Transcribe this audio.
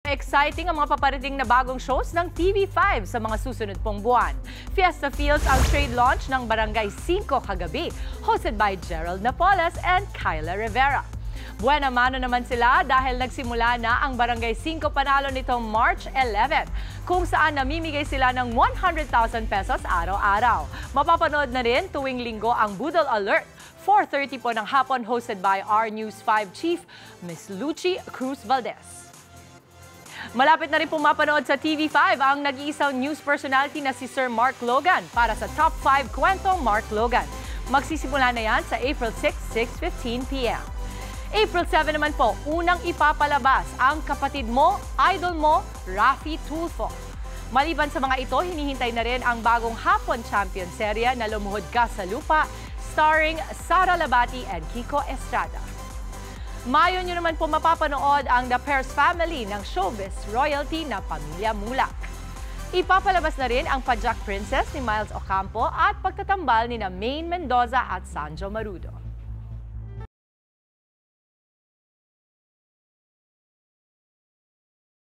Exciting ang mga paparating na bagong shows ng TV5 sa mga susunod pong buwan. Fiesta Fields ang trade launch ng Barangay 5 kagabi, hosted by Gerald Napoles and Kyla Rivera. Buena mano naman sila dahil nagsimula na ang Barangay 5 panalo nitong March 11, kung saan namimigay sila ng 100,000 pesos araw-araw. Mapapanood na rin tuwing linggo ang Budol Alert, 4:30 po ng hapon, hosted by our News 5 Chief, Ms. Lucy Cruz Valdez. Malapit na rin pumapanood sa TV5 ang nag-iisang news personality na si Sir Mark Logan para sa Top 5 Kwentong Mark Logan. Magsisimula na yan sa April 6, 6:15 p.m. April 7 naman po, unang ipapalabas ang kapatid mo, idol mo, Raffy Tulfo. Maliban sa mga ito, hinihintay na rin ang bagong Hapon Champion serye na Lumuhod Ka sa Lupa, starring Sara Labati and Kiko Estrada. Mayo nyo naman po mapapanood ang The Pears Family ng showbiz royalty na Pamilya Mulak. Ipapalabas na rin ang Pajak Princess ni Miles Ocampo at pagtatambal ni Maine Mendoza at Sanjo Marudo.